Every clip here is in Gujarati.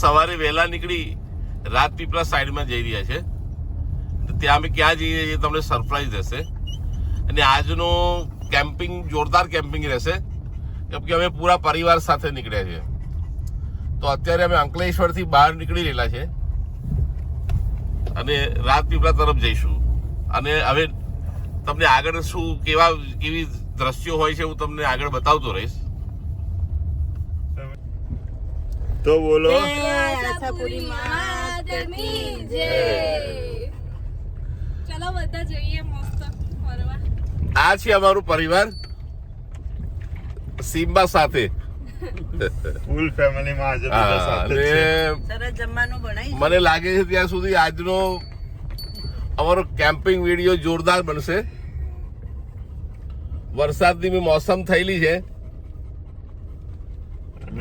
સવારે વહેલા નીકળી રાજપીપળા સાઈડમાં જઈ રહ્યા છે. ત્યાં અમે ક્યાં જઈએ છીએ તમને સરપ્રાઈઝ રહેશે. અને આજનો કેમ્પિંગ જોરદાર કેમ્પિંગ રહેશે કેમ કે અમે પૂરા પરિવાર સાથે નીકળ્યા છીએ. તો અત્યારે અમે અંકલેશ્વરથી બહાર નીકળી રહેલા છે અને રાજપીપળા તરફ જઈશું. અને હવે તમને આગળ શું કેવી દ્રશ્યો હોય છે હું તમને આગળ બતાવતો રહીશ. તો બોલો આશાપુરી માતની જય. ચલો બધા જઈએ મસ્ત ફરવા. આ છે અમારું પરિવાર સિમ્બા સાથે. ફૂલ ફેમિલી માં આજે બધા સાથે છે. સરસ જમવાનું બનાવી. મને લાગે છે ત્યાં સુધી આજનો અમારો કેમ્પિંગ વિડીયો જોરદાર બનશે. વરસાદની મોસમ થયેલી છે,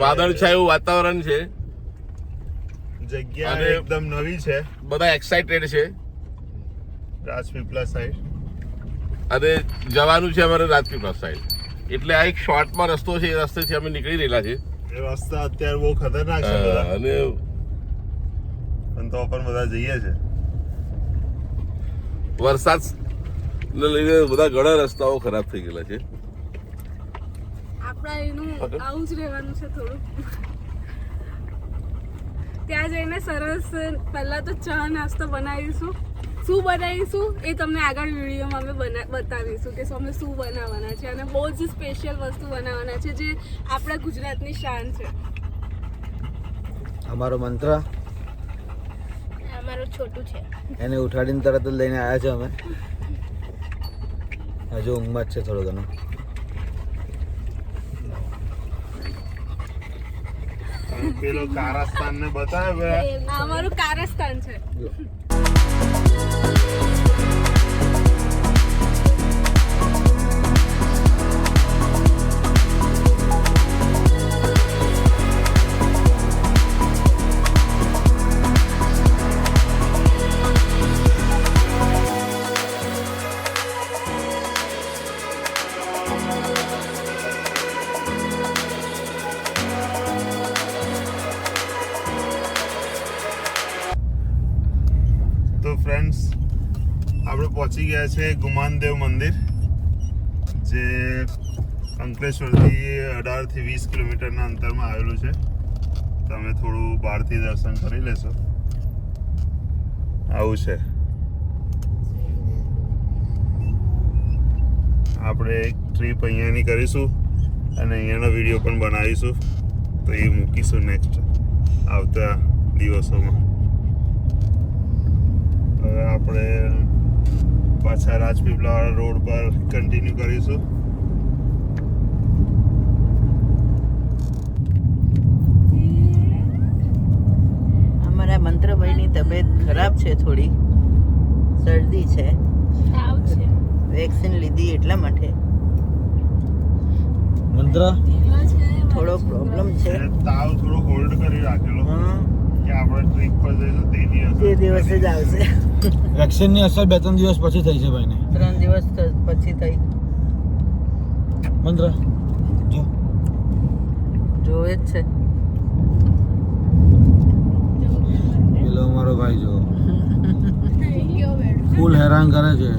વાદળછાયું વાતાવરણ છે, જગ્યા અને એકદમ નવી છે. બધા એક્સાઇટેડ છે રાજપીપળા સાઈડ અને જવાનું છે અમારે રાજપીપળા સાઈડ. એટલે આ એક શોર્ટમાં રસ્તો છે, એ રસ્તેથી અમે નીકળી રહેલા છે. એ રસ્તા અત્યારે બહુ ખતરનાક છે બધા, અને પણ તો પણ બધા જઈએ છે. વરસાદ ને લઈને બધા ઘણા રસ્તાઓ ખરાબ થઈ ગયેલા છે. આપણા એનું આવું જ રહેવાનું છે થોડું. ત્યાં જઈને સરસ પહેલા તો ચા નાસ્તો બનાવીશું. શું બનાવીશું એ તમને આગળ વિડીયોમાં અમે બતાવીશું કે અમે શું બનાવવાના છે. અને બહુ જ સ્પેશિયલ વસ્તુ બનાવવાના છે જે આપણા ગુજરાતની શાન છે. અમારો મંત્ર અમારું છોટું છે, એને ઉઠાડીને તરત જ લઈને આવ્યા છે અમે. હજુ ઊંઘમાં જ છે થોડો ઘણો. પેલો કારસ્તાન ને બતાવે. આ અમારું કારસ્તાન છે. તો ફ્રેન્ડ્સ આપણે પહોંચી ગયા છે ગુમાનદેવ મંદિર, જે અંકલેશ્વરથી 18 થી 20 કિલોમીટરના અંતરમાં આવેલું છે. તમે થોડું બહારથી દર્શન કરી લેશો. આવું છે. આપણે એક ટ્રીપ અહીંયાની કરીશું અને અહીંયાનો વિડીયો પણ બનાવીશું, તો એ મૂકીશું નેક્સ્ટ આવતા દિવસોમાં. હવે આપણે પાછા રાજપીપળા રોડ પર કન્ટિન્યુ કરીશું. અમારા મંત્રભાઈની તબિયત ખરાબ છે, થોડી શરદી છે, તાવ છે, વેક્સિન લીધી એટલા માટે મંત્ર થોડો પ્રોબ્લેમ છે. અને તાવ થોડો હોલ્ડ કરી રાખેલો હા, કે આપણે ટ્રીપ પર જઈશું તે દિવસે જ આવશે. વેક્સિનની અસર 2-3 દિવસ પછી થઈ છે ભાઈને. 3 દિવસ પછી થઈ. મંત્ર જો જોવે જ છે. પેલો અમારો ભાઈ જો કયો બેઠો ફૂલ હેરાન કરે છે.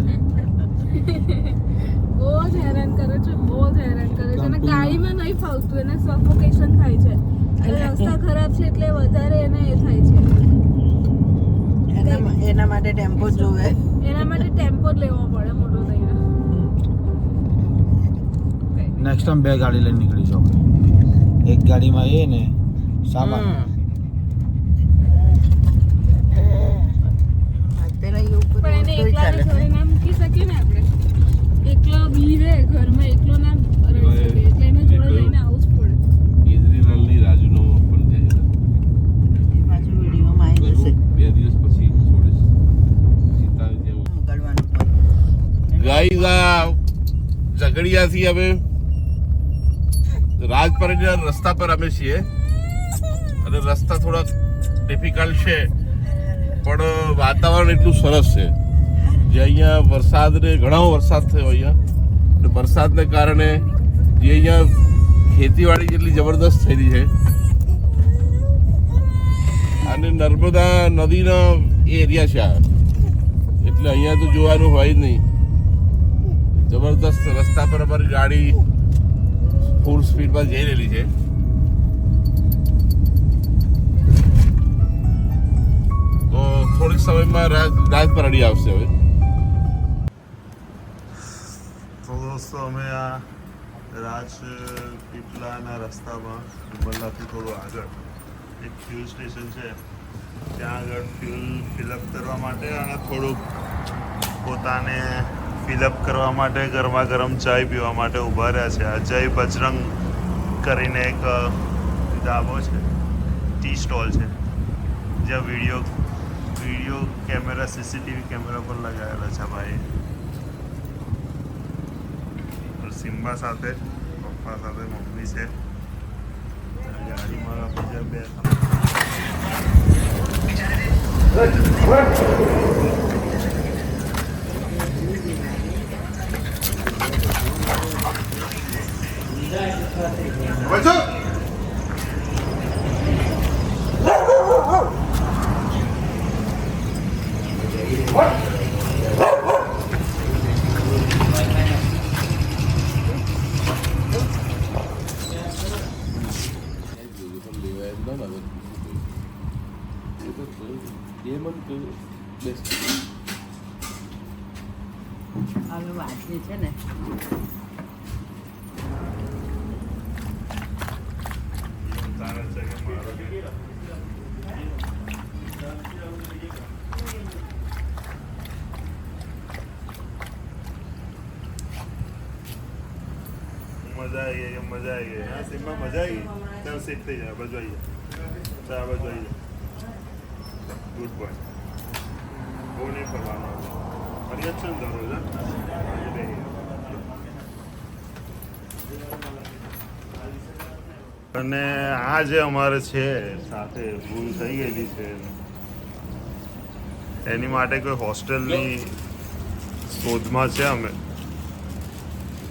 બહુ જ હેરાન કરે છે, બહુ જ હેરાન કરે છે. અને ગાડીમાં નહીં ફાવતું, એને સફોકેશન થાય છે. અને રસ્તા ખરાબ છે એટલે વધારે એને એ થાય છે. એના માટે ટેમ્પો જોવે. એના માટે ટેમ્પો જ લેવો પડે મોટો થઈને. નેક્સ્ટ ટાઈમ 2 ગાડી લઈને નીકળીશું આપણે. એક ગાડીમાં એ ને સામાન. પેલા એવું પણ એને બધું એકલા ચાલે. ઘરે ના મૂકી શકીએ ને આપણે. એકલો બીવે ઘરમાં, એકલો ના રહી શકે એટલે એને જોડે લઈને આવવું જ પડે. કેજરીવાલની રાજુનો પણ જાય પાછું વિડીયોમાં આવી જશે. 2 દિવસ પછી છોડીશ સીતાને જેવું. ઉગાડવાનું હોય. ગાઈઝ, આ ઝઘડિયાથી અમે રાજપરના રસ્તા પર અમે છીએ અને રસ્તા થોડા ડિફિકલ્ટ છે, પણ વાતાવરણ એટલું સરસ છે. જે અહીંયા ઘણો વરસાદ થયો અહીંયા, અને વરસાદને કારણે જે અહીંયા ખેતીવાડી જેટલી જબરદસ્ત થયેલી છે. અને નર્મદા નદીનો એરિયા છે આ, એટલે અહીંયા તો જોવાનું હોય જ નહીં. જબરદસ્ત રસ્તા પર અમારી ગાડી ફૂલ સ્પીડમાં જઈ રહેલી છે. તો થોડીક સમયમાં રાજપરાડી આવશે હવે. તો દોસ્તો અમે આ રાજપીપળાના રસ્તામાં ડુમરલાથી થોડું આગળ એક ફ્યુલ સ્ટેશન છે, ત્યાં આગળ ફ્યુલ ફિલઅપ કરવા માટે અને થોડુંક પોતાને ફિલઅપ કરવા માટે ગરમા ગરમ ચાય પીવા માટે ઊભા રહ્યા છે. અજય બજરંગ કરીને એક ધાબો છે, ટી સ્ટોલ છે, જ્યાં વિડીયો કેમેરા સીસીટીવી કેમેરા પર લગાવેલા છે ભાઈ. સિમ્બા સાથે, પપ્પા સાથે મમ્મી છે, ગાડીમાં બીજા બે હવે વાંચી છે ને તારા છે કે મારો મજા આવી ગઈ, મજા આવી ગઈ. હા સિમ્બા મજા આવી ગઈ. ચાલ સેટ થઈ જાય, બાજુ આવી જાય, ચાલ બાજુ આવી જાય. Good boy. બહુ નહીં ફરવાનું ફરિયાદ છે ને દરરોજ. અને આ જે અમારે છે સાથે ભૂલ થઈ ગયેલી છે એની માટે કોઈ હોસ્ટેલની શોધમાં છે અમે,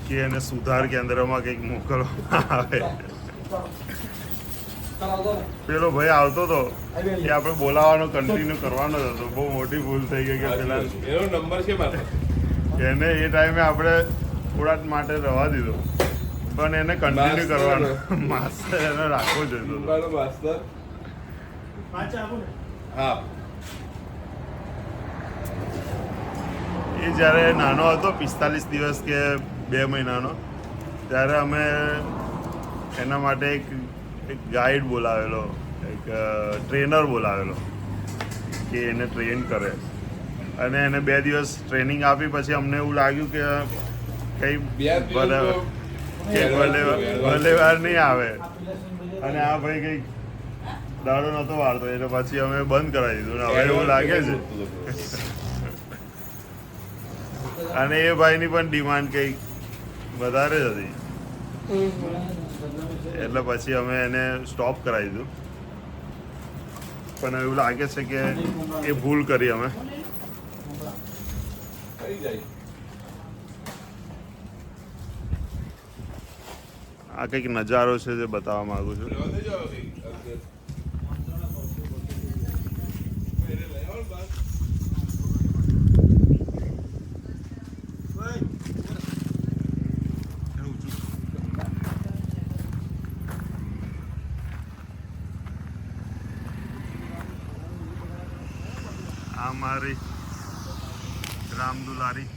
કે એને સુધાર કેન્દ્રમાં કંઈક મોકલવામાં આવે. પેલો ભાઈ આવતો હતો એ આપણે બોલાવવાનો કન્ટિન્યુ કરવાનો જ હતો. બહુ મોટી ભૂલ થઈ ગઈ કે પેલા એનો નંબર છે મારો. એને એ ટાઈમે આપણે થોડા માટે રવા દીધો, પણ એને કન્ટિન્યુ કરવાનો. માસ્ટર એને રાખવો જોઈએ. મારો માસ્ટર. હા, એ જ્યારે નાનો હતો 45 દિવસ કે 2 મહિનાનો, ત્યારે અમે એના માટે એક ગાઈડ બોલાવેલો, એક ટ્રેનર બોલાવેલો કે એને ટ્રેન કરે. અને એને 2 દિવસ ટ્રેનિંગ આપી. પછી અમને એવું લાગ્યું કે કંઈ ભલે વાર નહીં આવે. અને આ ભાઈ કંઈક દાડો નહોતો વાળતો, એટલે પછી અમે બંધ કરાવી દીધું. ને હવે એવું લાગે છે. અને એ ભાઈની પણ ડિમાન્ડ કંઈક વધારે જ હતી, એટલે પછી અમે એને સ્ટોપ કરાવી દીધું. પણ એવું લાગે છે કે એ ભૂલ કરી અમે. આ કંઈક નજારો છે જે બતાવવા માંગુ છું. આ મારી રામદુલારી.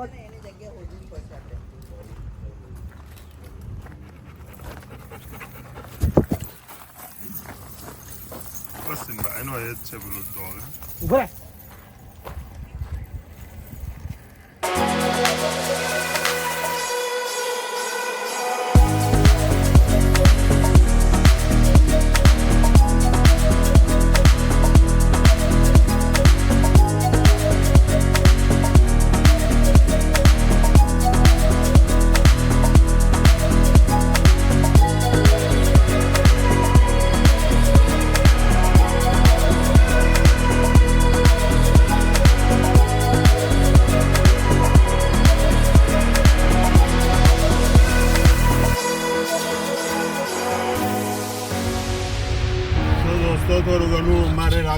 એની જગ્યા હોજી પડશે આપણે. બસ સિમ્બા એનો એ જ છે પેલું ડોગ. ઉભા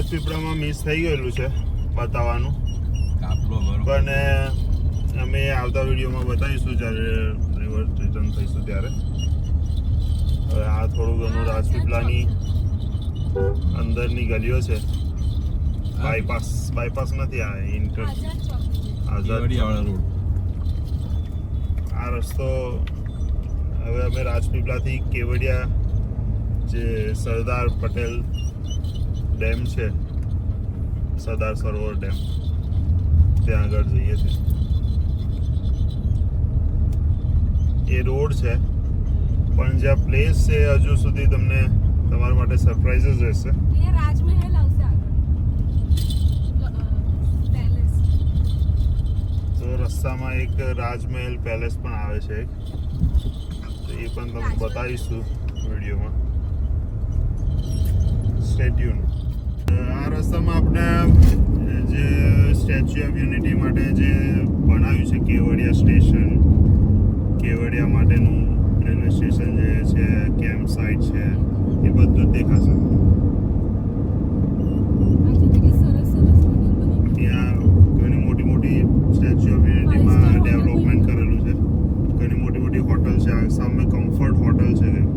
રાજપીપળામાં મિસ થઈ ગયેલું છે બતાવવાનું, પણ અમે આવતા વિડીયોમાં બતાવીશું જ્યારે રિટર્ન થઈશું ત્યારે. હવે આ થોડું ઘણું રાજપીપળાની અંદરની ગલીઓ છે. બાયપાસ નથી, આ ઇન્ટર આઝાદ આ રસ્તો. હવે અમે રાજપીપળાથી કેવડિયા જે સરદાર પટેલ ડેમ છે, સરદાર સરોવર ડેમ, ત્યાં આગળ જઈએ છીએ. એ રોડ છે, પણ જ્યાં પ્લેસ છે હજુ સુધી તમને તમારા માટે સરપ્રાઈઝ જ રહેશે. રાજમહેલ આવશે આગળ, પેલેસ. તો રસ્તામાં એક રાજમહેલ પેલેસ પણ આવે છે એક, તો એ પણ તમને બતાવીશું વિડીયોમાં. Stay tune. આ રસ્તામાં આપણે જે સ્ટેચ્યુ ઓફ યુનિટી માટે જે બનાવ્યું છે કેવડિયા સ્ટેશન, કેવડિયા માટેનું રેલવે સ્ટેશન જે છે, કેમ્પ સાઇટ છે, એ બધું જ દેખાશે. ત્યાં ઘણી મોટી મોટી સ્ટેચ્યુ ઓફ યુનિટીમાં ડેવલપમેન્ટ કરેલું છે. ઘણી મોટી મોટી હોટલ છે. આ સામે કમ્ફર્ટ હોટલ છે કંઈક.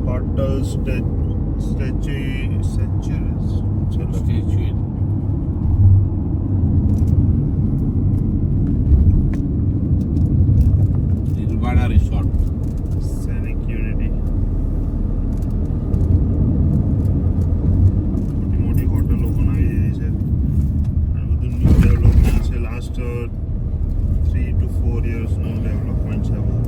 હોટલ સ્ટેચ્યુ નિર્વાણા રિસોર્ટ, સૈનિક યુનિટી. મોટી મોટી હોટલો બનાવી દીધી છે અને બધું ન્યૂ ડેવલપમેન્ટ છે. લાસ્ટ 3 to 4 યર્સનું ડેવલપમેન્ટ છે બધું.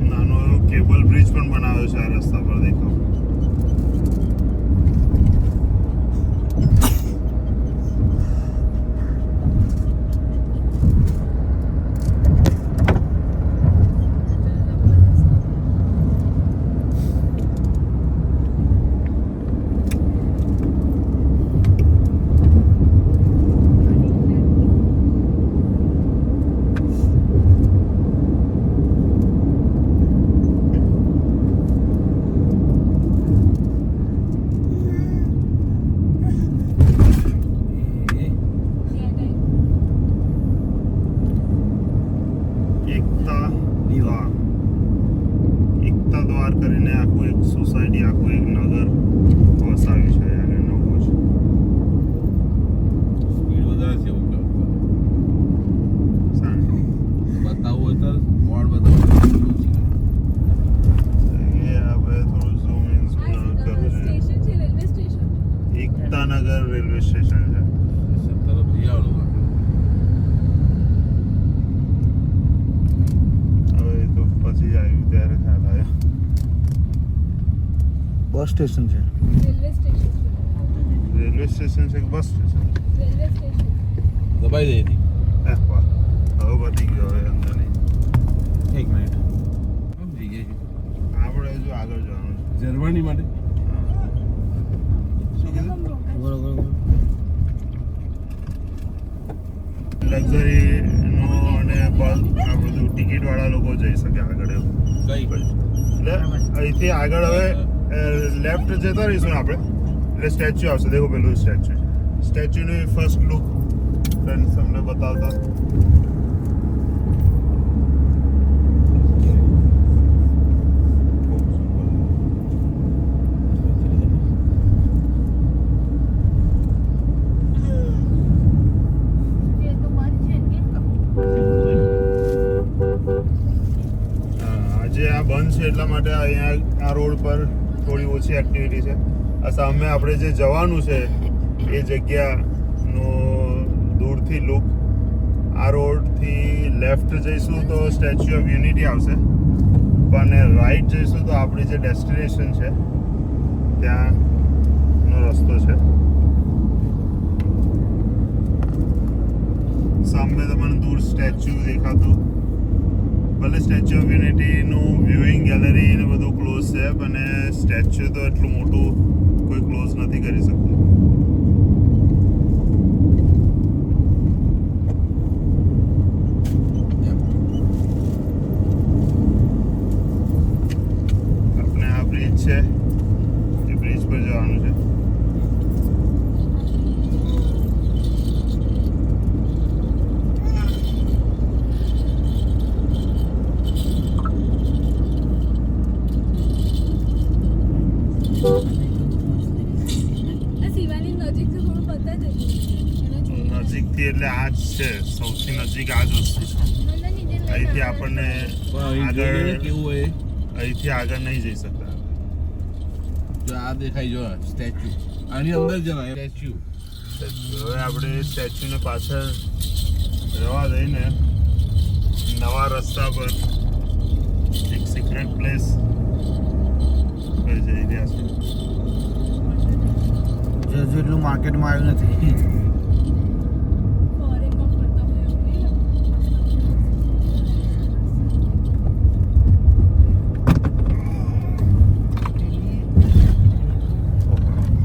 નાનો એવો કેબલ બ્રિજ પણ બનાવ્યો છે આ રસ્તા પર, દેખાવ. એકતા દ્વાર કરીને આખું એક સોસાયટી, આખું એક નગર વસાવ્યું છે અને નવું છે. સ્પીડ વધારે છે એવું સારું. બતાવવું હોય તો બોર્ડ બતાવવું. એ આપણે થોડું ઝૂમ ઇન કરવું છે. સ્ટેશન છે, railway station. Ektanagar railway station છે. તરફ જઈ આવવાનું. હવે એ તો પછી આવ્યું ત્યારે ખ્યાલ આવ્યો. બસ સ્ટેશન છે. રેલવે સ્ટેશન છે. રેલવે સ્ટેશન છે કે બસ સ્ટેશન? Railway station. દબાઈ દઈ હતી. વાહ, હવે પતી ગયો. હવે અંદર નહીં. 1 મિનિટ. જઈ ગઈ આપણે હજુ આગળ જવાનું છે. જર્મની માટે શું કીધું? બરોબર. લક્ઝરીનો અને બસ આ બધું ટિકિટ વાળા લોકો જઈ શકે આગળ એવું. કઈ એટલે અહીંથી આગળ હવે લેફ્ટ જતા રહીશું ને આપણે, એટલે સ્ટેચ્યુ આવશે. દેખો પેલું સ્ટેચ્યુ, સ્ટેચ્યુની ફર્સ્ટ લુક ફ્રેન્ડ્સ તમને બતાવતા. આજે આ બંધ છે એટલા માટે અહીંયા આ રોડ પર થોડી ઓછી એક્ટિવિટી છે. આ સામે આપણે જે જવાનું છે એ જગ્યાનો દૂરથી લુક. આ રોડથી લેફ્ટ જઈશું તો સ્ટેચ્યુ ઓફ યુનિટી આવશે, પણ રાઈટ જઈશું તો આપણી જે ડેસ્ટિનેશન છે ત્યાંનો રસ્તો છે. સામે તમને દૂર સ્ટેચ્યુ દેખાતું. ભલે સ્ટેચ્યુ ઓફ યુનિટીનું વ્યુઇંગ ગેલેરી ને બધું ક્લોઝ છે, પણ સ્ટેચ્યુ તો એટલું મોટું કોઈ ક્લોઝ નથી કરી શકતું. આપણે આ બ્રિજ છે, એ બ્રિજ પર જવાનું છે. આ શિવાની નજીક છે, થોડું બતાવી દેજો. નજીકથી એટલે આ જ છે, સૌથી નજીક આ જ વસ્તુ છે. અહીંથી આપણને આગળ અહીંથી આગળ નહીં જઈ શકતા. જો આ દેખાય જો સ્ટેચ્યુ આની અંદર જવાય સ્ટેચ્યુ. હવે આપણે સ્ટેચ્યુને પાછળ જવા દઈને નવા રસ્તા પર એક સિક્રેટ પ્લેસ પર જઈ રહ્યા છે. જેટલું માર્કેટમાં આવ્યું નથી. ફોરેનમાં ફરતા હોય એવું નહીં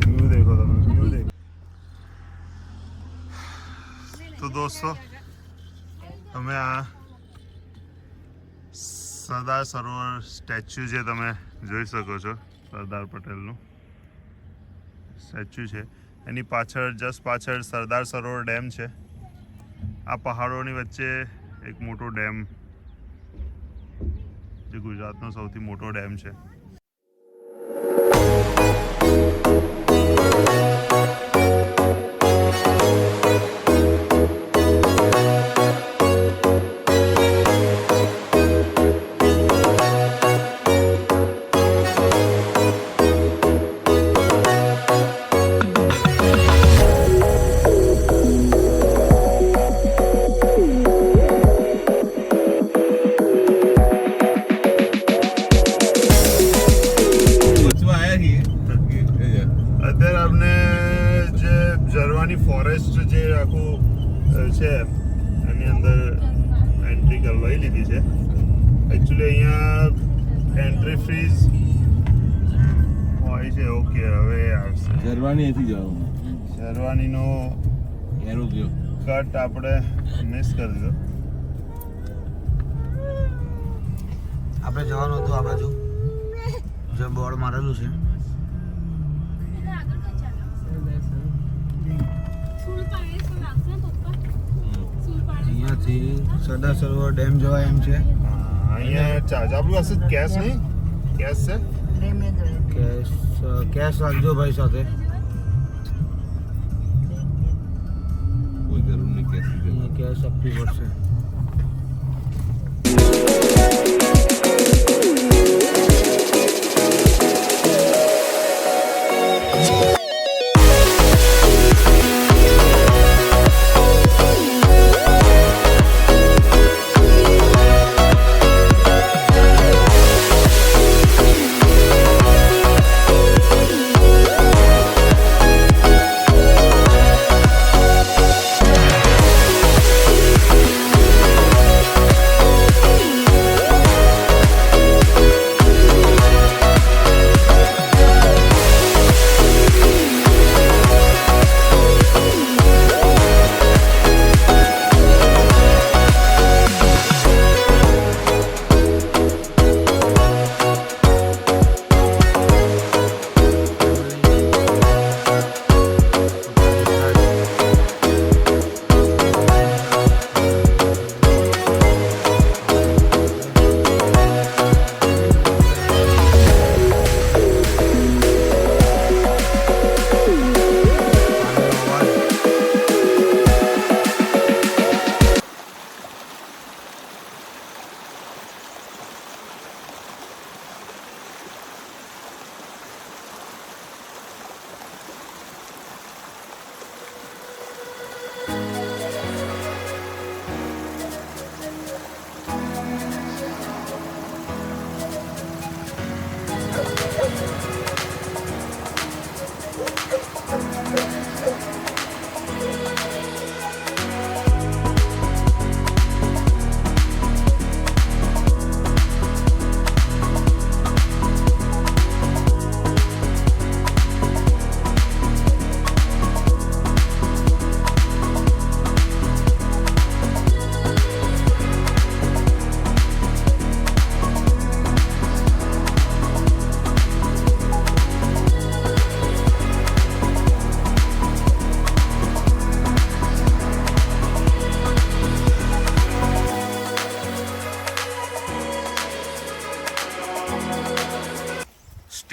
વ્યૂ દેખો તમે, વ્યૂ દેખો. તો દોસ્તો, તમે આ સરદાર સરોવર સ્ટેચ્યુ જે તમે જોઈ શકો છો, સરદાર પટેલનું સ્ટેચ્યુ છે, એની પાછળ જસ્ટ પાછળ સરદાર સરોવર ડેમ છે. આ પહાડોની વચ્ચે એક મોટો ડેમ, જે ગુજરાતનો સૌથી મોટો ડેમ છે. અત્યારે આપણે જે જરવાની ફોરેસ્ટ જે આખું છે એની અંદર એન્ટ્રી લઈ લીધી છે. એકચ્યુઅલી અહીંયા એન્ટ્રી ફીસ હોય છે. ઓકે, હવે આવશે જરવાની એથી જવાનું શેરવાનીનો એરો ગયો. કટ આપણે મિસ કરી દીધો. આપણે જવાનું હતું આ બાજુ, જે બોર્ડ મારેલું છે. અહીંયાથી સરદાર સરોવર ડેમ જવાય એમ છે. અહીંયા ચાર્જ આપણી પાસે કેશ નહીં, કેશ છે. કેશ રાખજો ભાઈ સાથે. કોઈ જરૂર નહીં કે કેશ આપવી પડશે.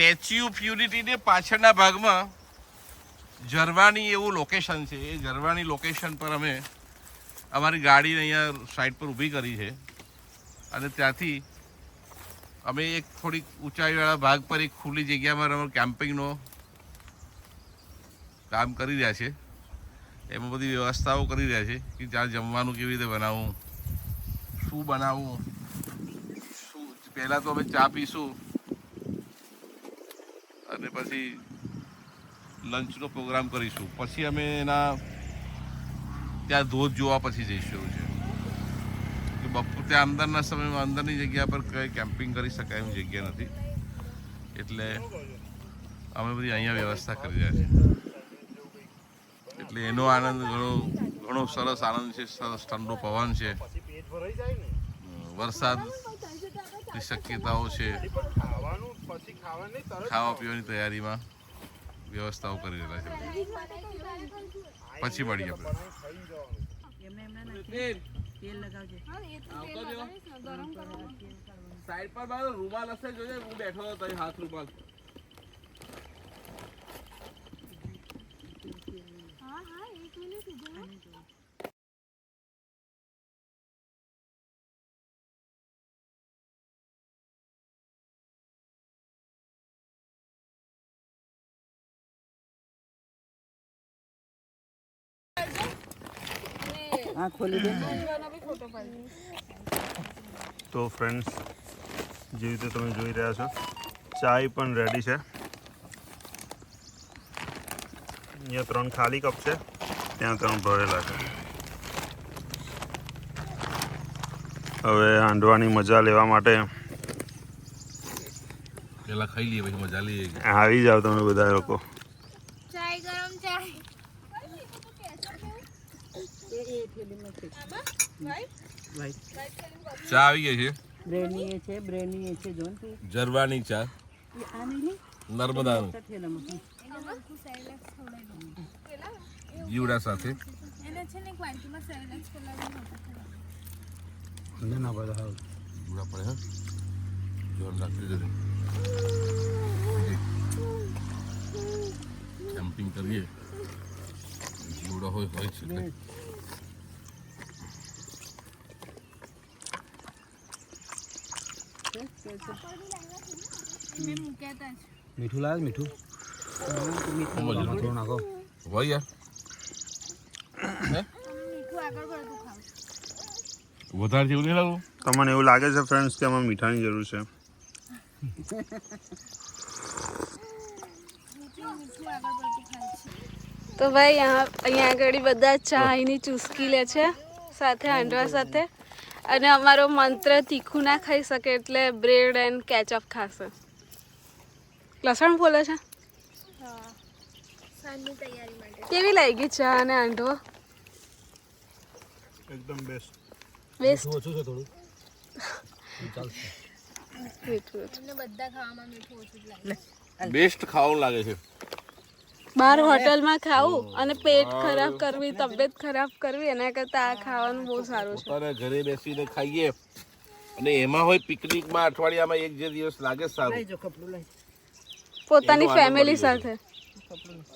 સ્ટેચ્યુ ઓફ યુનિટીને પાછળના ભાગમાં ઝરવાણી એવું લોકેશન છે. એ ઝરવાણી લોકેશન પર અમે અમારી ગાડીને અહીંયા સાઈડ પર ઊભી કરી છે અને ત્યાંથી અમે એક થોડીક ઊંચાઈવાળા ભાગ પર એક ખુલ્લી જગ્યામાં અમે કેમ્પિંગનો કામ કરી રહ્યા છે. એમાં બધી વ્યવસ્થાઓ કરી રહ્યા છે કે જ્યાં જમવાનું કેવી રીતે બનાવવું, શું બનાવવું, શું પહેલાં તો અમે ચા પીશું અને પછી લંચનો પ્રોગ્રામ કરીશું. પછી અમે એના ત્યાં ધોધ જોવા પછી જઈશું. એવું છે કે બપોર ત્યાં અંદરના સમયમાં અંદરની જગ્યા પર કંઈ કેમ્પિંગ કરી શકાય એવી જગ્યા નથી, એટલે અમે બધી અહીંયા વ્યવસ્થા કરી રહ્યા છીએ. એટલે એનો આનંદ ઘણો સરસ આનંદ છે. સરસ ઠંડો પવન છે, વરસાદની શક્યતાઓ છે. ખાવા પીવાની તૈયારીમાં વ્યવસ્થાઓ કરી રહ્યા છે. પછી મળીએ આપણે. સાઈડ પર મારો રૂમાલ હશે, જોજે હું બેઠો હતો હાથ રૂમાલ. હા ખોલી દે. તો ફ્રેન્ડ્સ, જે રીતે તમે જોઈ રહ્યા છો, ચાય પણ રેડી છે. અહીંયા 3 ખાલી કપ છે, ત્યાં 3 ભરેલા છે. હવે હાંડવાની મજા લેવા માટે પેલા ખાઈ લઈએ પછી મજા લઈએ. આવી જાઓ તમે બધા લોકો. ચાય ગરમ ચાય. ચા આવી ગઈ છે, બ્રેની એ છે, બ્રેની એ છે, જોન તું ઝરવાની ચા, આ નહીં નર્મદાનું જીવડા સાથે. એને છે ને ક્વાલિટીમાં સેરેલેક્સ ખવડાવવાનું ના બધા હાવ જીવડા પડે હા, જોર નાખી દે. કેમ્પિંગ કરીએ, જીવડા હોય છે એટલે. મેં મૂક્યા હતા જ. મીઠું લાવે મીઠું થોડું નાખો. ભાઈ યાર મીઠું આગળ પડતું ખાવ. વધારે જેવું નહીં લાગવું. તમને એવું લાગે છે ફ્રેન્ડ્સ કે આમાં મીઠાની જરૂર છે? તો ભાઈ અહીંયા આગળ બધા ચાયની ચુસ્કી લે છે સાથે હાંડવા સાથે, અને અમારો મંત્ર તીખું ના ખાઈ શકે એટલે બ્રેડ એન્ડ કેચઅપ ખાશે. લસણ ફોલે છે. કેવી લાગી ચા અને હાંડવો? એકદમ બેસ્ટ. બેસ્ટ. ઓછું છે થોડું, ચાલશે. મીઠું બેસ્ટ ખાવાનું લાગે છે. બહાર હોટલમાં ખાવું અને પેટ ખરાબ કરવી, તબિયત ખરાબ કરવી, એના કરતાં આ ખાવાનું બહુ સારું છે. પોતાના ઘરે બેસીને ખાઈએ અને એમાં હોય પિકનિકમાં અઠવાડિયામાં એક જે દિવસ લાગે સારું, લઈ જો કપડું લઈ પોતાની એનો આનંદ ફેમિલી મળી જાય. સાથે.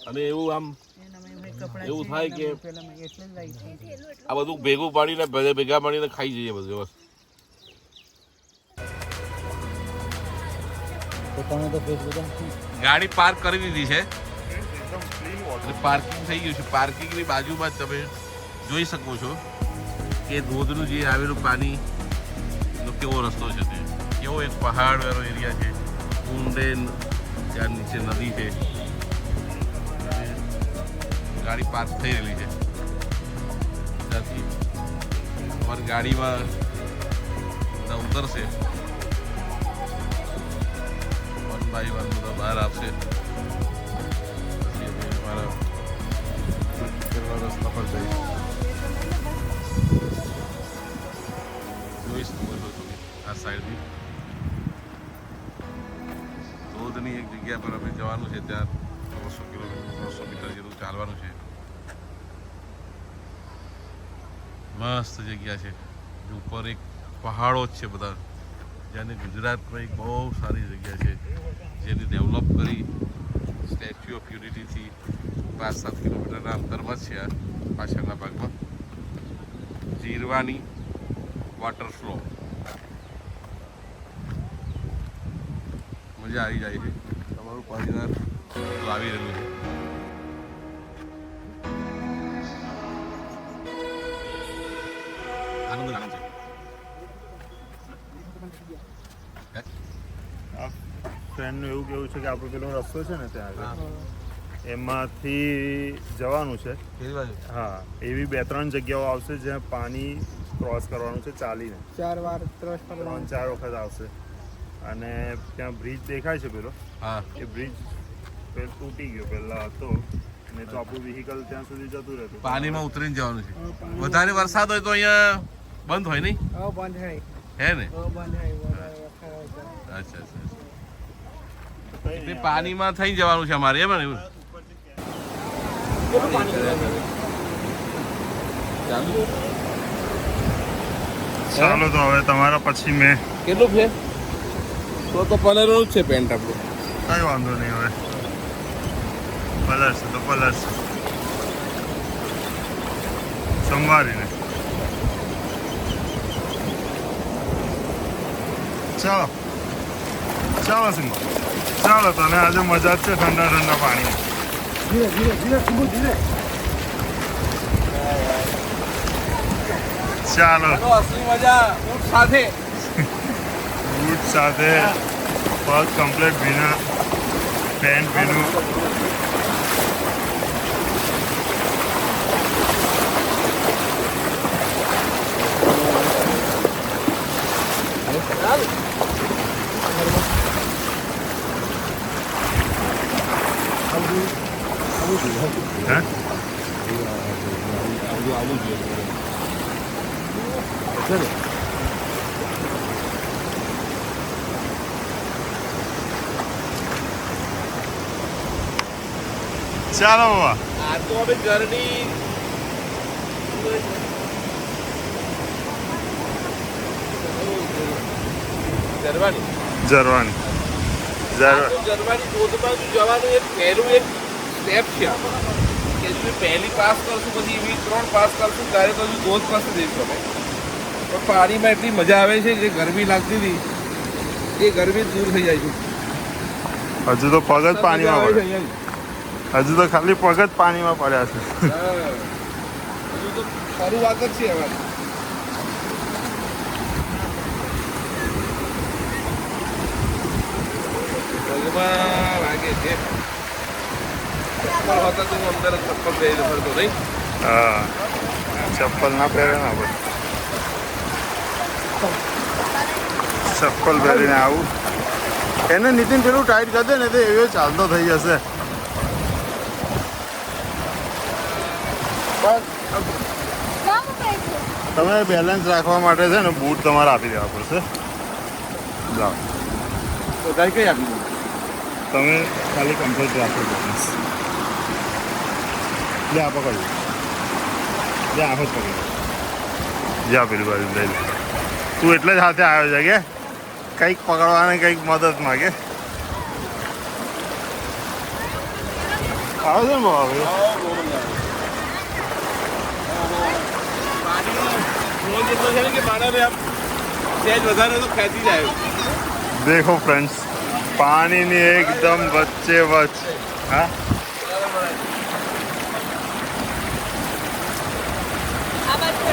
અને એવું આમ એનામાં એમાં કપડાં એવું થાય કે પેલામાં એટલે જ લઈ છે. આ બધું ભેગું પાડીને ભેગા મળીને ખાઈ જઈએ બધું વસ્તુ. પોતાનું તો પેટ બધા ગાડી પાર્ક કરી દીધી છે, પાર્કિંગ થઈ ગયું છે. પાર્કિંગની બાજુમાં જ તમે જોઈ શકો છો કે ધોધનું જે આવેલું પાણીનો કેવો રસ્તો છે. તે કેવો એક પહાડવાળો એરિયા છે, ઊંડે ત્યાં નીચે નદી છે, ગાડી પાર્ક થઈ રહેલી છે. ત્યાંથી અમારી ગાડીમાં બધા ઉતરશે, 1 by 1 બધા બહાર આવશે. રસ્તા પર જઈશ, જોઈ શકો છો તમે આ સાઈડથી ધોધની એક જગ્યા પર અમે જવાનું છે. ત્યાં 300 મીટર જેટલું ચાલવાનું છે. મસ્ત જગ્યા છે, ઉપર એક પહાડો જ છે બધા, જેને ગુજરાતમાં એક બહુ સારી જગ્યા છે જેને ડેવલપ કરી સ્ટેચ્યુ ઓફ યુનિટીથી 5-7 કિલોમીટરના અંતરમાં જ છે આ પાછળના ભાગમાં જીરવાની વોટર ફ્લો મજા આવી જાય છે તમારું પરિવાર તો આવી રહ્યું છે આનંદ છે ફ્રેન્ડનું એવું કેવું છે કે આપણો પેલો રસ્તો છે ને ત્યાં આગળ એમાંથી જવાનું છે. કેવી બાજુ? હા, એવી 2-3 જગ્યાઓ આવશે જ્યાં પાણી ક્રોસ કરવાનું છે ચાલીને. 4 વાર 3-4 વખત આવશે અને ત્યાં બ્રિજ દેખાય છે પેલો, હા એ બ્રિજ પેલો તૂટી ગયો પહેલા હતો ને તો આપણું વ્હીકલ ત્યાં સુધી જતું રહેતું. પાણીમાં ઉતરીને જવાનું છે વધારે વરસાદ હોય તો અહીંયા બંધ હોય નહીં બંધ હે હે ને બંધ હે અચ્છા એટલે પાણીમાં થઈ જવાનું છે અમારે એમ ને એવું ચાલો તો હવે તમારા પછી મેં કેટલું છે તો પલરનું જ છે પેન્ટ આપણું કઈ વાંધો નહીં. હવે પલરશે તો પલરશે સંભાળીને. ચાલો ચાલો સિંહ, ચાલો તને આજે મજા જ છે ઠંડા ઠંડા પાણીમાં. ચાલો અસલી મજા ઊંટ સાથે બૂટ સાથે પગ કમ્પ્લીટ ભીના, પેન્ટ ભીનું. હે? ચાલો બાબા. આ તો હવે ઘરની જરવાની જરવાની જરવાની ધોધમાં જવાનું એક પહેલું એક સ્ટેપ છે કે જો પહેલી પાસ કરશું પછી એવી 3 પાસ કરશું ત્યારે તો હજુ ધોધ પાસે જઈશું અમે પણ પાણીમાં એટલી મજા આવે છે જે ગરમી લાગતી હતી એ ગરમી દૂર થઈ જાય છે. હજુ તો પગ જ પાણીમાં મજા આવે છે પડે. અહીંયા. હજુ તો ખાલી પગ જ પાણીમાં પડ્યા છે. હા. હજુ તો શરૂઆત જ છે અમારી. પગમાં લાગે છે ચપ્પલ હોતા તો હું અંદર ચપ્પલ પહેરી ફરતો નહીં. હા, ચપ્પલ ના પહેરે ને આપણે. ચપ્પલ પહેરીને આવું. એને નીતિન પેલું ટાઈટ કરી દે ને તો એવો ચાલતો થઈ જશે. બસ તમે બેલેન્સ રાખવા માટે છે ને બૂટ તમારે આપી દેવા પડશે. જાઓ તો કઈ કઈ આપી દઉં તમે ખાલી કમ્પ્લીટ રાખો બેલેન્સ. લે આ પકડજો, લે આખો જ પકડી જા પેલી બાજુ લઈ લે. તું એટલે જ હાથે આવ્યો છે કે કંઈક પકડવાને કંઈક મદદ માગે. આવે છે ને બાબા પાણી રોજ એટલો છે ને કે માણસને આમ સહેજ વધારે તો ખેંચી જાય. દેખો ફ્રેન્ડ્સ, પાણીની એકદમ વચ્ચે વચ્ચ. હા,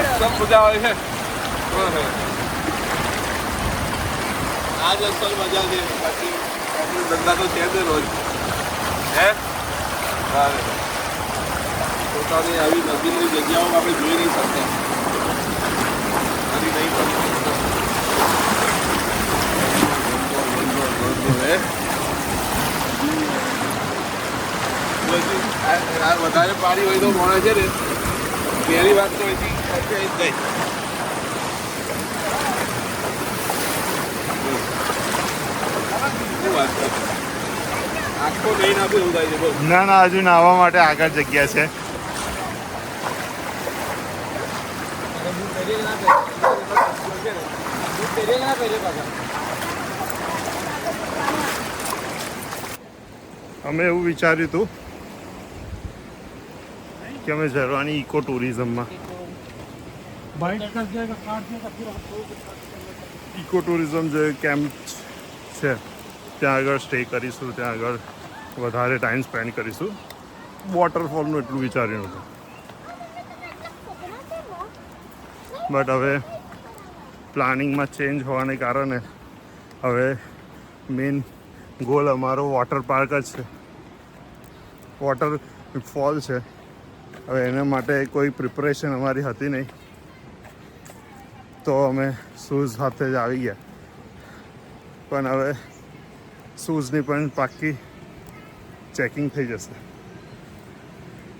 એકદમ મજા આવે છે. આ જ અસલ મજા છે. બાકી આપણો ધંધા તો છે જ રોજ હે પોતાની આવી નદીની જગ્યાઓ આપણે જોઈ નહીં શકતા. નદી નહીં પડી વધારે પાણી હોય તો મોડા છે ને પહેલી વાત તો એથી જાય. શું વાત છે? આખો નહીં નાખું એવું થાય છે. બોલ ના ના, હજુ નાહવા માટે આગળ જગ્યા છે. અમે એવું વિચાર્યું હતું કે અમે ઝરવાની ઇકો ટુરિઝમમાં ઇકો ટુરિઝમ જે કેમ્પ છે ત્યાં આગળ સ્ટે કરીશું, ત્યાં આગળ વધારે ટાઈમ સ્પેન્ડ કરીશું. વોટરફોલનું એટલું વિચાર્યું હતું, બટ હવે પ્લાનિંગમાં ચેન્જ હોવાને કારણે હવે મેઇન ગોલ અમારો વોટર પાર્ક જ છે, વોટર ફોલ છે. હવે એના માટે કોઈ પ્રિપરેશન અમારી હતી નહીં, તો અમે શૂઝ સાથે જ આવી ગયા. પણ હવે શૂઝની પણ પાક્કી ચેકિંગ થઈ જશે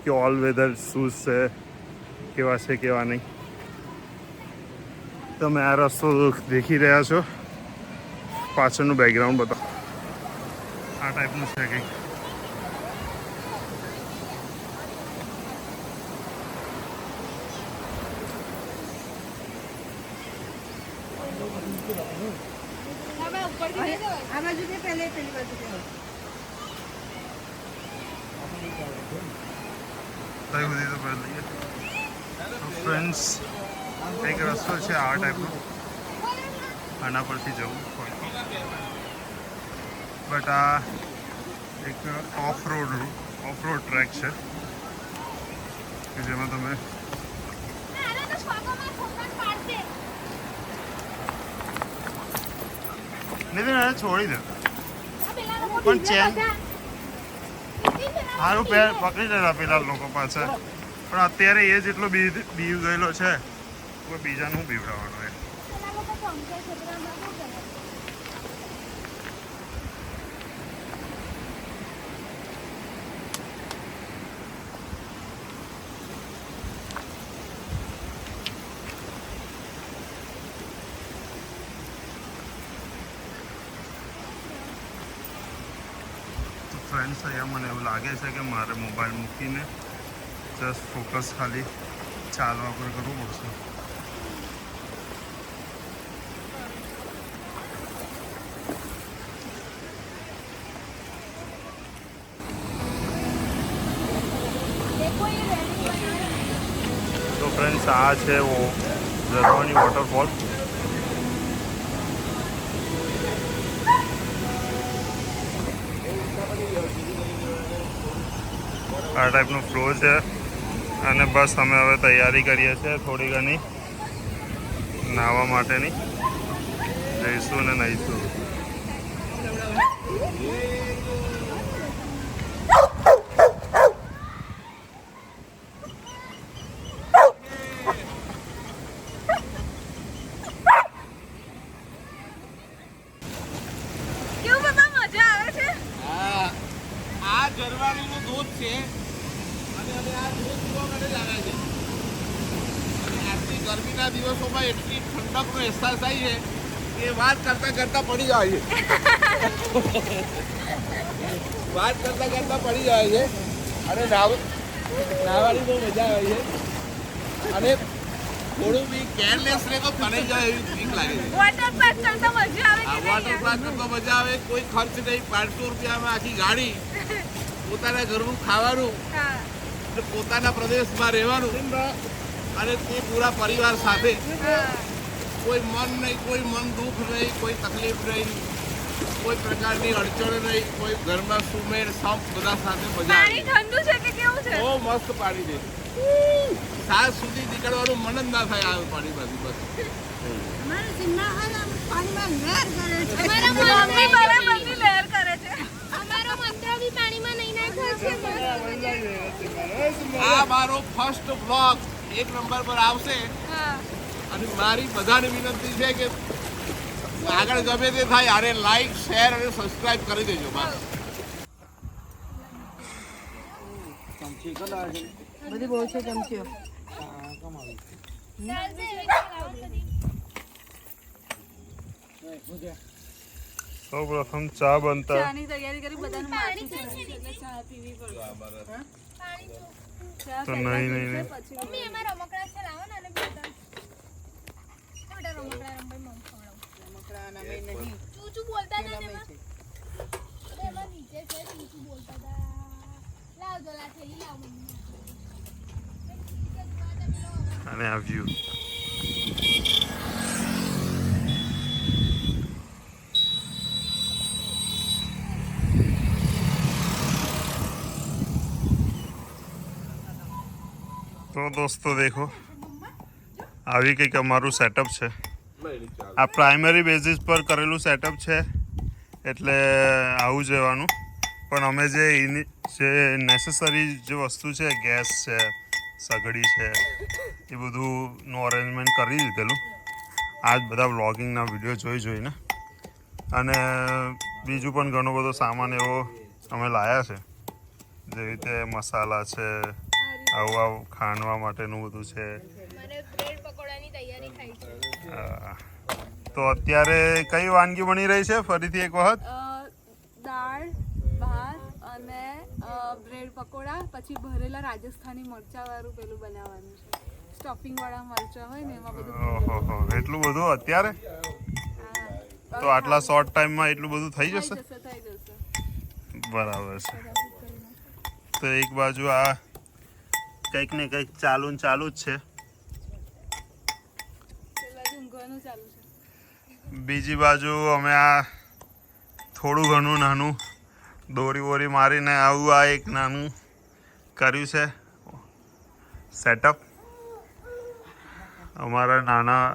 કે ઓલ વેધર શૂઝ છે, કેવા છે કેવા નહીં. તમે આ રસ્તો દેખી રહ્યા છો, પાછળનું બેકગ્રાઉન્ડ બતાવો. આ ટાઈપનું છે કંઈક. આ બાજુ કે પહેલે પેલી બાજુ કે ફ્રેન્ડ્સ, એક રસ્તો છે આ ટાઈપનો, આના પરથી જવું પડે. બટ આ એક ઓફ રોડ ટ્રેક છે કે જેમાં તમે નહીં છોડી દે, પણ ચેન સારું પેર પકડી લેતા પેલા લોકો પાસે. પણ અત્યારે એ જેટલો બીવ ગયેલો છે, કોઈ બીજાનું બીવડાવવાનું એ. ફ્રેન્ડ્સ, અહીંયા મને એવું લાગે છે કે મારે મોબાઈલ મૂકીને જસ્ટ ફોકસ ખાલી ચાલવા પર કરવું પડશે. તો ફ્રેન્ડ્સ, આ છે ઝરવાની વોટરફોલ. આ ટાઈપનો ફ્લો છે અને બસ અમે હવે તૈયારી કરીએ છીએ થોડી ઘણી નાહવા માટેની. જઈશું ને નહીશું. કેવું બધા મજા આવે છે. આ ઝરવાણીનું દૂધ છે અને અમે આ દૂધ પીવા માટે જ આવ્યા છે. અને આટલી ગરમીના દિવસોમાં એટલી ઠંડકનો અહેસાસ થાય છે કે વાત કરતાં કરતાં પડી જાય છે. વાત કરતાં કરતાં પડી જાય છે અને નાહવાની બહુ મજા આવે છે. અને થોડું બી કેરલેસ રહે તો તણાઈ જાય એવી બીક લાગે છે. વોટર પાર્ક કરતા મજા આવે કે વોટર પાર્ક કરતો મજા આવે. કોઈ ખર્ચ નહીં, 500 રૂપિયામાં આખી ગાડી, પોતાના ઘરનું ખાવાનું હા. અને પોતાના પ્રદેશમાં રહેવાનું અને તે પૂરા પરિવાર સાથે. કોઈ મન નહીં, કોઈ મન દુઃખ નહીં, કોઈ તકલીફ નહીં, કોઈ પ્રકારની અડચણ નહીં, કોઈ ઘરમાં સુમેળ સંપ, બધા સાથે મજા પાણી આવે. ઠંડુ છે કે કેવું છે? બહુ મસ્ત પાણી છે. સાંજ સુધી નીકળવાનું મન જ ના થાય આ પાણીમાંથી. બસ અમારે સિન્નાહાર આમ પાણીમાં લહેર કરે છે. અમારા મમ્મી બરાબરની લહેર કરે છે. અમારો મંત્ર બી પાણીમાં નહીં નાખ્યો છે. આ મારો ફર્સ્ટ બ્લોગ 1 નંબર પર આવશે. હા. અને મારી બધાને વિનંતી છે કે આગળ ગમે તે થાય આને લાઈક, શેર અને સબસ્ક્રાઇબ કરી દેજો. બસ બધી બહુ છે ચમચીઓ. સૌ પ્રથમ ચા બનતા ચાની તૈયારી કરી, બધાનું માથું ચડાવી છે એટલે ચા પીવી પડે. ચા તો પહેલા નહીં, પીશે, નહીં. પછી મમ્મી એમાં રમકડા છે, લાવો ને, અને બેટા રમકડા રમવાય મમ્મી ખવડાવું. રમકડા નમે નહીં. ચૂચું બોલતા નહીં એમાં. છે. એમાં નહીં. જે છે ને મીઠું બોલતા હતા. લાવ દોલા થેલી લાવ મમ્મી. અને આ વ્યૂ તો દોસ્તો દેખો આવી કંઈક અમારું સેટઅપ છે. આ પ્રાઇમરી બેઝિસ પર કરેલું સેટઅપ છે એટલે આવું જવાનું. પણ અમે જે નેસેસરી જે વસ્તુ છે ગેસ છે સગડી છે એ બધુંનું અરેન્જમેન્ટ કરી દીધેલું આ જ બધા વ્લોગિંગના વિડીયો જોઈને. અને બીજું પણ ઘણો બધો સામાન એવો અમે લાવ્યા છે જેવી રીતે મસાલા છે આવું ખાંડવા માટેનું બધું છે. મને બ્રેડ પકોડાની તૈયારી થાય છે. તો અત્યારે કઈ વાનગી બની રહી છે ફરીથી એક વખત? દાળ ભાત અને બ્રેડ પકોડા, પછી ભરેલા રાજસ્થાની મરચા વાળું પેલું બનાવવાનું છે. સ્ટફિંગ વાળા મરચા હોય ને એમાં બધું. ઓહો એટલું બધું અત્યારે? તો આટલા શોર્ટ ટાઈમમાં એટલું બધું થઈ જશે? થઈ જશે. બરાબર છે. તો એક બાજુ આ કંઈક ને કંઈક ચાલુ જ છે, ઊંઘવાનું ચાલુ છે. બીજી બાજુ અમે આ થોડું ઘણું નાનું દોરી વોરી મારીને આવું આ એક નાનું કર્યું છે સેટઅપ અમારા નાના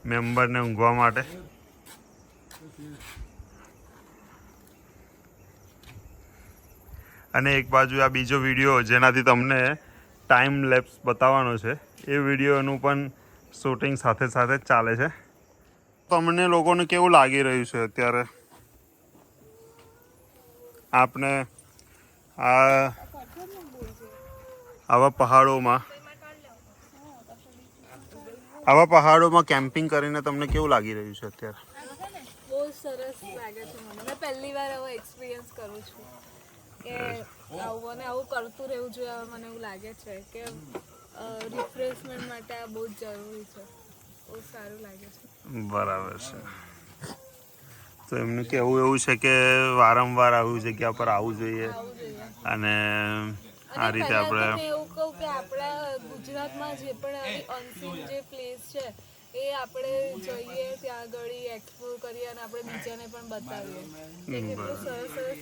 મેમ્બરને ઊંઘવા માટે. અને એક બાજુ આ બીજો વિડીયો જેનાથી તમને ટાઈમ લેપ્સ બતાવવાનો છે એ વિડીયોનું પણ શૂટિંગ સાથે સાથે જ ચાલે છે. તમને લોકોને કેવું લાગી રહ્યું છે અત્યારે? આપણે આવા પહાડોમાં કેમ્પિંગ કરીને તમને કેવું લાગી રહ્યું છે અત્યારે? બહુ સરસ લાગે છે મને. મેં પહેલી વાર આવો એક્સપિરિયન્સ કરું છું કે આવું અને આવું કરતું રહેવું જોઈએ. હવે મને એવું લાગે છે કે રિફ્રેશમેન્ટ માટે આ બહુ જ જરૂરી છે. બહુ સારું લાગે છે. બરાબર છે. તો એમનું કહેવું એવું છે કે વારંવાર આવી જગ્યા પર આવવું જોઈએ અને આ રીતે આપણે એવું કહું કે આપણા ગુજરાતમાં જે પણ આવી અનસીન જે પ્લેસ છે એ આપણે જઈએ ત્યાં આગળ એક્સપ્લોર કરીએ અને આપણે બીજાને પણ બતાવીએ કે કેટલું સરસ સરસ.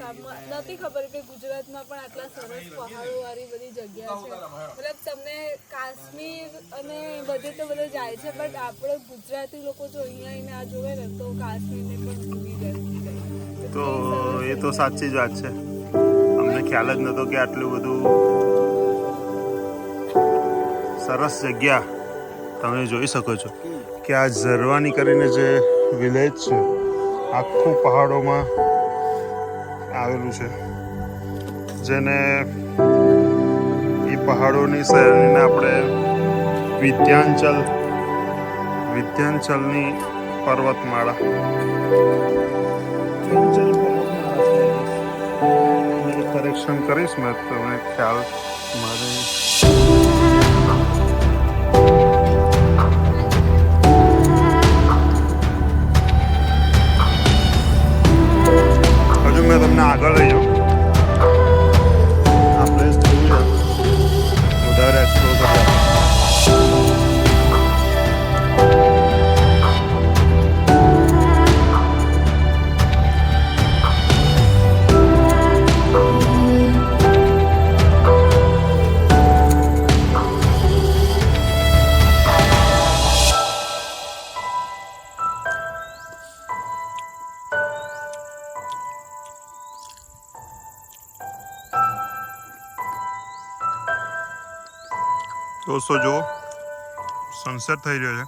નથી ખબર કે ગુજરાતમાં પણ આટલા સરસ પહાડોવાળી બધી જગ્યા છે. મતલબ તમને કાશ્મીર અને બધે તો બધે જાય છે બટ આપણે ગુજરાતી લોકો જો અહીંયા આવીને આ જોવે ને તો કાશ્મીરને પણ ભૂલી જાય. તો એ તો સાચી જ વાત છે. અમને ખ્યાલ જ નહોતો કે આટલું બધું સરસ જગ્યા તમે જોઈ શકો છો કે આ ઝરવાની કરીને જે વિલેજ છે આખું પહાડોમાં આવેલું છે જેને એ પહાડોની શહેરને આપણે વિધ્યાંચલની પર્વતમાળા કરેક્શન કરીશ મેં તમને ખ્યાલ મારે હજુ મેં તમને આગળ લઈ જાઉં. આ પ્લેસ જોયું છે વધારે એક્સપ્લોર કરવા. દોસ્તો જુઓ સનસેટ થઈ રહ્યો છે.